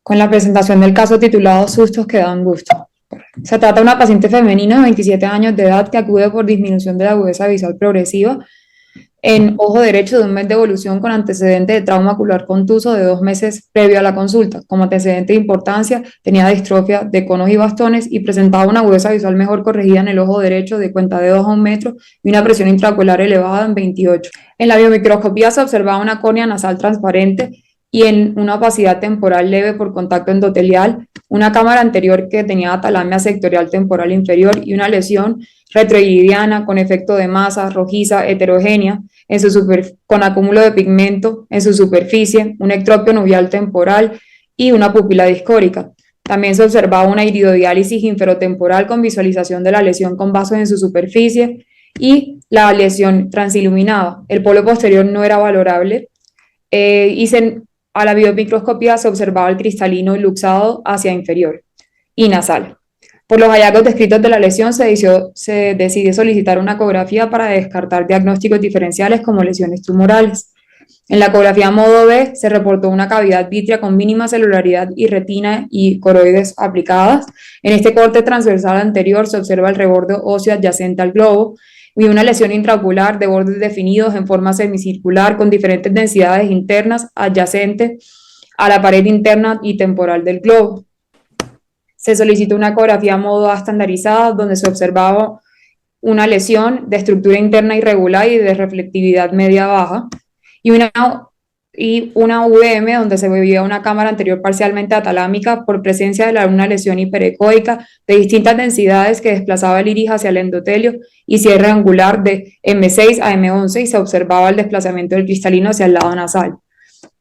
con la presentación del caso titulado Sustos que dan gusto. Se trata de una paciente femenina de 27 años de edad que acude por disminución de la agudeza visual progresiva en ojo derecho de un mes de evolución con antecedente de trauma ocular contuso de 2 meses previo a la consulta. Como antecedente de importancia, tenía distrofia de conos y bastones y presentaba una agudeza visual mejor corregida en el ojo derecho de cuenta de 2 a 1 metro y una presión intraocular elevada en 28. En la biomicroscopía se observaba una córnea nasal transparente y en una opacidad temporal leve por contacto endotelial, una cámara anterior que tenía atalamia sectorial temporal inferior y una lesión retroiridiana con efecto de masa rojiza heterogénea con acúmulo de pigmento en su superficie, un ectropio nubial temporal y una pupila discórica. También se observaba una iridodiálisis inferotemporal con visualización de la lesión con vasos en su superficie y la lesión transiluminada. El polo posterior no era valorable a la biomicroscopía se observaba el cristalino luxado hacia inferior y nasal. Por los hallazgos descritos de la lesión, se decidió solicitar una ecografía para descartar diagnósticos diferenciales como lesiones tumorales. En la ecografía modo B se reportó una cavidad vítrea con mínima celularidad y retina y coroides aplicadas. En este corte transversal anterior se observa el reborde óseo adyacente al globo y una lesión intraocular de bordes definidos en forma semicircular con diferentes densidades internas adyacentes a la pared interna y temporal del globo. Se solicitó una ecografía modo A estandarizada donde se observaba una lesión de estructura interna irregular y de reflectividad media-baja y una UVM donde se veía una cámara anterior parcialmente atalámica por presencia de una lesión hiperecoica de distintas densidades que desplazaba el iris hacia el endotelio y cierre angular de M6 a M11 y se observaba el desplazamiento del cristalino hacia el lado nasal.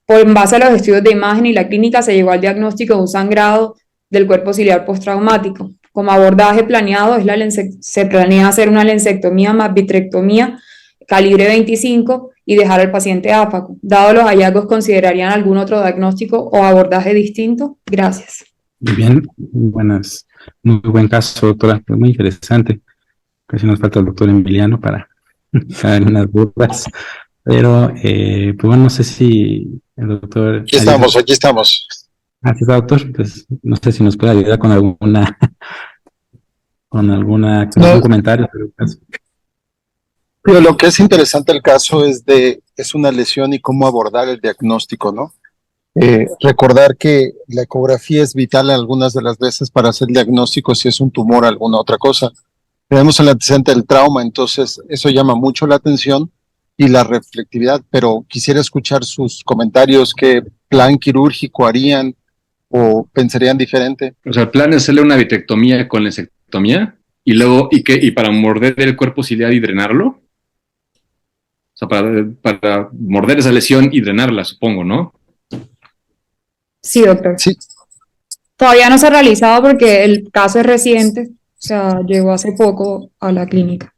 En base a los estudios de imagen y la clínica se llegó al diagnóstico de un sangrado del cuerpo ciliar postraumático. Como abordaje planeado se planea hacer una lensectomía más vitrectomía calibre 25 y dejar al paciente áfaco. Dado los hallazgos, ¿considerarían algún otro diagnóstico o abordaje distinto? Gracias. Muy bien, muy buen caso, doctora, muy interesante. Casi nos falta el doctor Emiliano para saber unas dudas, pero pues bueno, no sé si el doctor... Aquí estamos. Ah, sí está, doctor, pues no sé si nos puede ayudar con algún comentario sobre el caso. Pero lo que es interesante el caso es una lesión y cómo abordar el diagnóstico, ¿no? Recordar que la ecografía es vital algunas de las veces para hacer diagnóstico si es un tumor o alguna otra cosa. Tenemos el antecedente del trauma, entonces eso llama mucho la atención y la reflectividad, pero quisiera escuchar sus comentarios, qué plan quirúrgico harían o pensarían diferente. O sea, el plan es hacerle una vitrectomía con lensectomía y luego, y para morder el cuerpo ciliar y drenarlo. O sea, para morder esa lesión y drenarla, supongo, ¿no? Sí, doctor. Sí. Todavía no se ha realizado porque el caso es reciente, o sea, llegó hace poco a la clínica.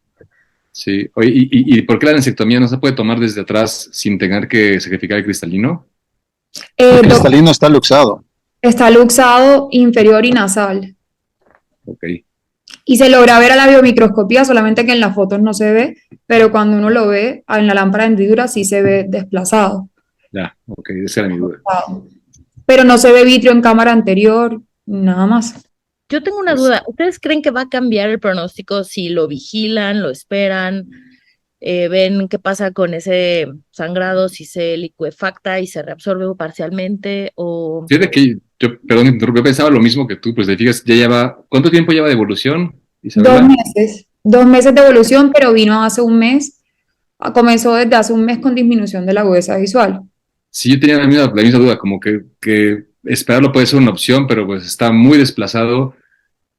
Sí. Oye, ¿y por qué la lensectomía no se puede tomar desde atrás sin tener que sacrificar el cristalino? El cristalino está luxado. Está luxado inferior y nasal. Ok. Y se logra ver a la biomicroscopía, solamente que en las fotos no se ve, pero cuando uno lo ve en la lámpara de hendidura sí se ve desplazado. Ya, ok, esa era mi duda. Pero no se ve vitrio en cámara anterior, nada más. Yo tengo una duda. ¿Ustedes creen que va a cambiar el pronóstico si lo vigilan, lo esperan, ven qué pasa con ese sangrado, si se licuefacta y se reabsorbe parcialmente? O... Fíjate que perdón, yo pensaba lo mismo que tú, pues te fijas, ¿cuánto tiempo lleva de evolución, Isabela? 2 meses de evolución, pero vino hace un mes, comenzó desde hace un mes con disminución de la agudeza visual. Sí, yo tenía la misma duda, como que esperarlo puede ser una opción, pero pues está muy desplazado. O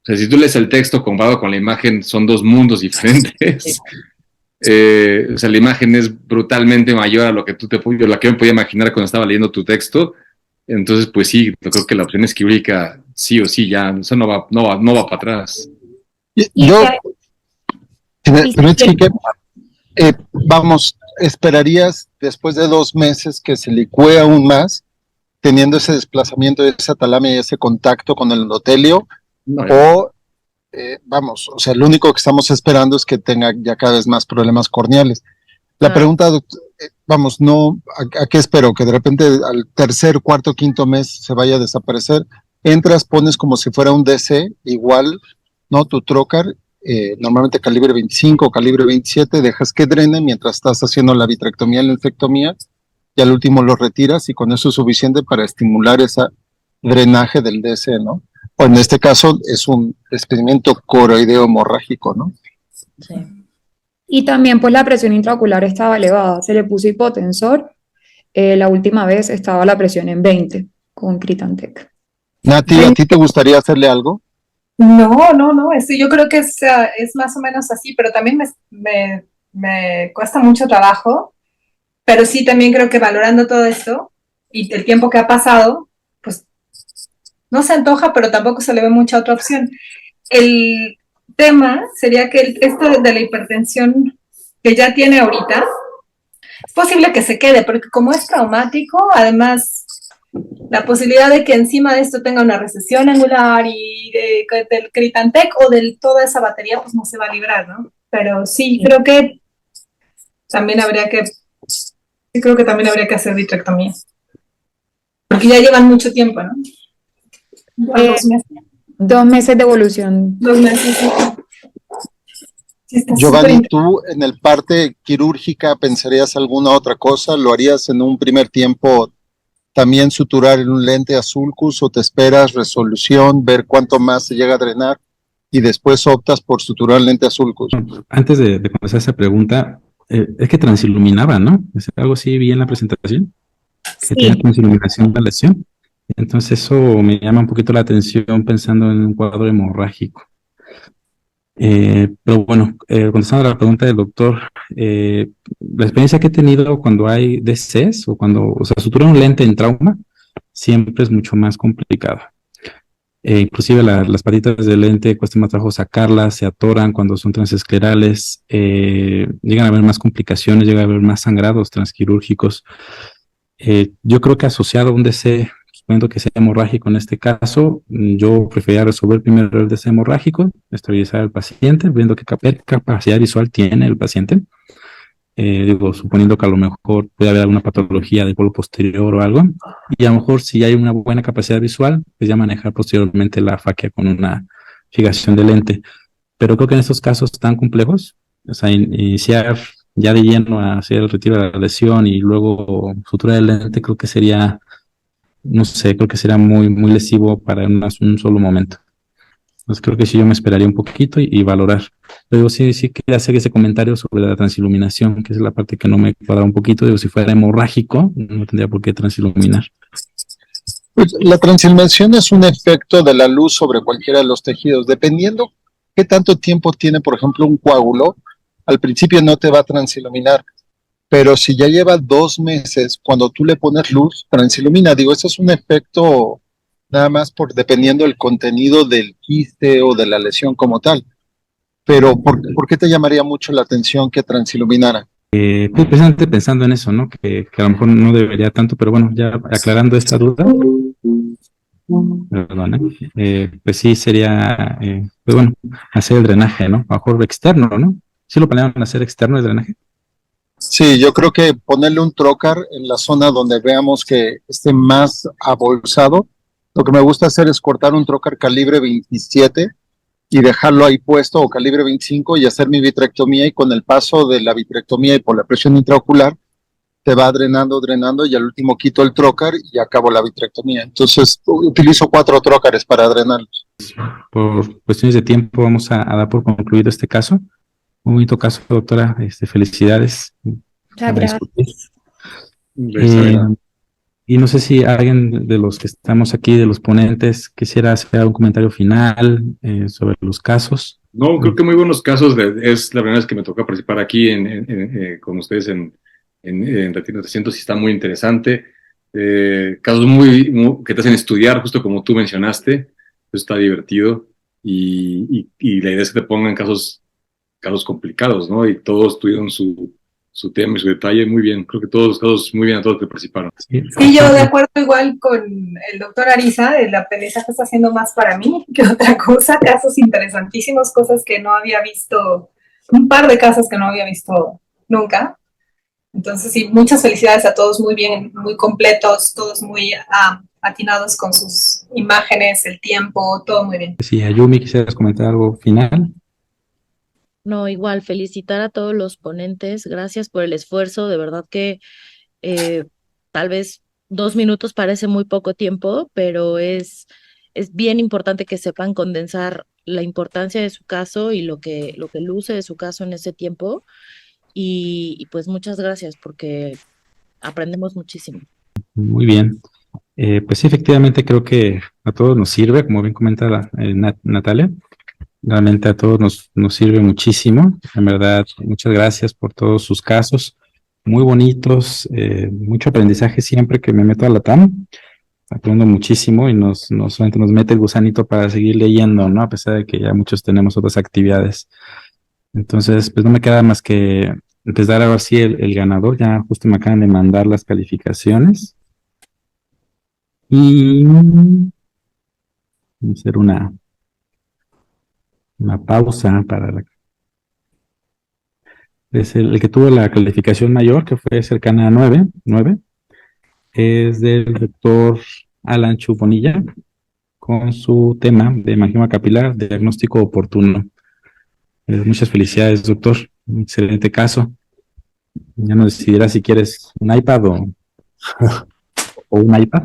sea, si tú lees el texto comparado con la imagen, son dos mundos diferentes. Sí. O sea, la imagen es brutalmente mayor a lo que lo que yo me podía imaginar cuando estaba leyendo tu texto. Entonces, pues sí, yo creo que la opción es quirúrgica sí o sí, ya, eso no va para atrás. Vamos, ¿esperarías después de 2 meses que se licúe aún más, teniendo ese desplazamiento de esa talamia y ese contacto con el endotelio? No, O, vamos, o sea, lo único que estamos esperando es que tenga ya cada vez más problemas corneales. La pregunta, vamos, no, ¿a qué espero? Que de repente al tercer, cuarto, quinto mes se vaya a desaparecer. Entras, pones como si fuera un DC, igual, ¿no? Tu trocar, normalmente calibre 25 o calibre 27, dejas que drene mientras estás haciendo la vitrectomía y la infectomía, y al último lo retiras y con eso es suficiente para estimular ese drenaje del DC, ¿no? O en este caso es un desprendimiento coroideo hemorrágico, ¿no? Sí. Y también pues la presión intraocular estaba elevada, se le puso hipotensor, la última vez estaba la presión en 20 con Critantec. Nati, ¿a ti te gustaría hacerle algo? No, yo creo que es más o menos así, pero también me cuesta mucho trabajo, pero sí también creo que valorando todo esto y el tiempo que ha pasado, pues no se antoja, pero tampoco se le ve mucha otra opción. El tema sería que esto de la hipertensión que ya tiene ahorita, es posible que se quede, porque como es traumático, además la posibilidad de que encima de esto tenga una recesión angular y del Critantec o de toda esa batería, pues no se va a librar, ¿no? Pero sí, creo que también habría que hacer vitrectomía. Porque ya llevan mucho tiempo, ¿no? 2 meses. 2 meses de evolución. 2 meses, sí. Sí, está Giovanni, súper ¿tú en el parte quirúrgica pensarías alguna otra cosa? ¿Lo harías en un primer tiempo también suturar en un lente a sulcus o te esperas resolución, ver cuánto más se llega a drenar y después optas por suturar lente a sulcus? Antes de comenzar esa pregunta, es que transiluminaba, ¿no? Es algo así vi en la presentación, que tenía Sí, transiluminación de la lesión. Entonces eso me llama un poquito la atención pensando en un cuadro hemorrágico. Pero bueno, contestando a la pregunta del doctor, la experiencia que he tenido cuando hay DCs o cuando, o sea, sutura un lente en trauma, siempre es mucho más complicado. Inclusive las patitas del lente cuesta más trabajo sacarlas, se atoran cuando son transesclerales, llegan a haber más complicaciones, llega a haber más sangrados transquirúrgicos. Yo creo que asociado a un DC, suponiendo que sea hemorrágico en este caso, yo preferiría resolver primero el DC hemorrágico, estabilizar al paciente, viendo qué capacidad visual tiene el paciente. Suponiendo que a lo mejor puede haber alguna patología del polo posterior o algo, y a lo mejor si hay una buena capacidad visual, pues ya manejar posteriormente la faquia con una fijación de lente. Pero creo que en estos casos tan complejos, o sea, iniciar ya de lleno a hacer el retiro de la lesión y luego sutura del lente, creo que sería, no sé, creo que sería muy lesivo para un solo momento. Entonces creo que sí yo me esperaría un poquito y valorar. Pero sí quería hacer ese comentario sobre la transiluminación, que es la parte que no me cuadra un poquito. Digo, si fuera hemorrágico, no tendría por qué transiluminar. Pues la transiluminación es un efecto de la luz sobre cualquiera de los tejidos. Dependiendo qué tanto tiempo tiene, por ejemplo, un coágulo, al principio no te va a transiluminar. Pero si ya lleva 2 meses, cuando tú le pones luz, transilumina. Digo, eso es un efecto nada más dependiendo del contenido del quiste o de la lesión como tal. Pero ¿por qué te llamaría mucho la atención que transiluminara? Pues precisamente pensando en eso, ¿no? Que a lo mejor no debería tanto, pero bueno, ya aclarando esta duda, perdón, pues sí sería, pues bueno, hacer el drenaje, ¿no? A lo mejor externo, ¿no? ¿Sí lo planeaban hacer externo el drenaje? Sí, yo creo que ponerle un trocar en la zona donde veamos que esté más abolsado. Lo que me gusta hacer es cortar un trocar calibre 27 y dejarlo ahí puesto, o calibre 25, y hacer mi vitrectomía, y con el paso de la vitrectomía y por la presión intraocular te va drenando y al último quito el trocar y acabo la vitrectomía. Entonces utilizo 4 trócares para drenarlos. Por cuestiones de tiempo vamos a dar por concluido este caso. Un bonito caso, doctora. Felicidades. muchas gracias. Y no sé si alguien de los que estamos aquí, de los ponentes, quisiera hacer un comentario final sobre los casos. No, creo que muy buenos casos. Es la primera vez que me toca participar aquí con ustedes en Retiro 300 y está muy interesante. Casos que te hacen estudiar, justo como tú mencionaste. Eso está divertido. Y la idea es que te pongan casos complicados, ¿no? Y todos tuvieron su tema y su detalle muy bien. Creo que todos los casos muy bien a todos los que participaron. Sí, yo de acuerdo igual con el doctor Ariza, el aprendizaje está haciendo más para mí que otra cosa, casos interesantísimos, cosas que no había visto, un par de casos que no había visto nunca. Entonces, sí, muchas felicidades a todos, muy bien, muy completos, todos muy atinados con sus imágenes, el tiempo, todo muy bien. Si Ayumi quisieras comentar algo final. No, igual, felicitar a todos los ponentes, gracias por el esfuerzo, de verdad que eh, tal vez 2 minutos parece muy poco tiempo, pero es bien importante que sepan condensar la importancia de su caso y lo que luce de su caso en ese tiempo. Y pues muchas gracias porque aprendemos muchísimo. Muy bien. Pues sí, efectivamente creo que a todos nos sirve, como bien comenta Natalia. Realmente a todos nos sirve muchísimo. En verdad, muchas gracias por todos sus casos. Muy bonitos, mucho aprendizaje siempre que me meto a la TAM. Aprendo muchísimo y solamente nos mete el gusanito para seguir leyendo, ¿no? A pesar de que ya muchos tenemos otras actividades. Entonces, pues no me queda más que empezar a ver si el ganador. Ya justo me acaban de mandar las calificaciones. Y vamos a hacer una pausa para es el que tuvo la calificación mayor, que fue cercana a 9, es del doctor Alan Chubonilla, con su tema de hemangioma capilar, diagnóstico oportuno. Muchas felicidades, doctor. Un excelente caso. Ya nos decidirá si quieres un iPad o un iPad.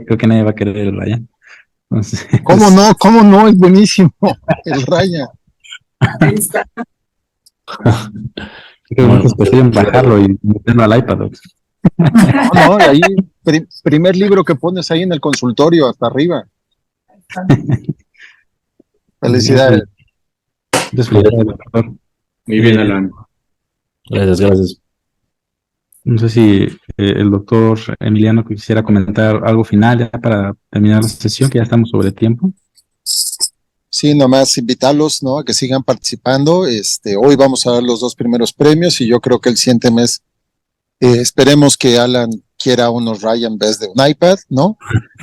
Creo que nadie va a querer el Ryan. Entonces, ¿Cómo no? ¿Cómo no? Es buenísimo. El Raya. Ahí está. creo que muchos prefieren bajarlo y meterlo al iPad. No, no, ahí, primer libro que pones ahí en el consultorio, hasta arriba. Felicidades. Muchas felicidades, doctor. Muy bien, Alan. Gracias, gracias. No sé si el doctor Emiliano quisiera comentar algo final ya para terminar la sesión, que ya estamos sobre tiempo. Sí, nomás invitarlos, ¿no? A que sigan participando. Hoy vamos a dar los 2 primeros premios y yo creo que el siguiente mes esperemos que Alan quiera unos Raya en vez de un iPad, ¿no?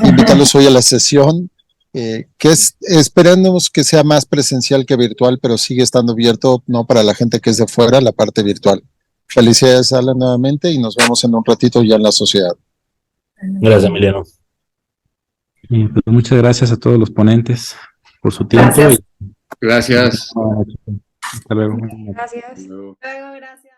Invitarlos hoy a la sesión, esperamos que sea más presencial que virtual, pero sigue estando abierto, ¿no? Para la gente que es de fuera, la parte virtual. Felicidades, Alan, nuevamente y nos vemos en un ratito ya en la sociedad. Gracias, Emiliano. Y pues muchas gracias a todos los ponentes por su tiempo. Gracias. Y Gracias. hasta luego. Gracias. Luego, gracias.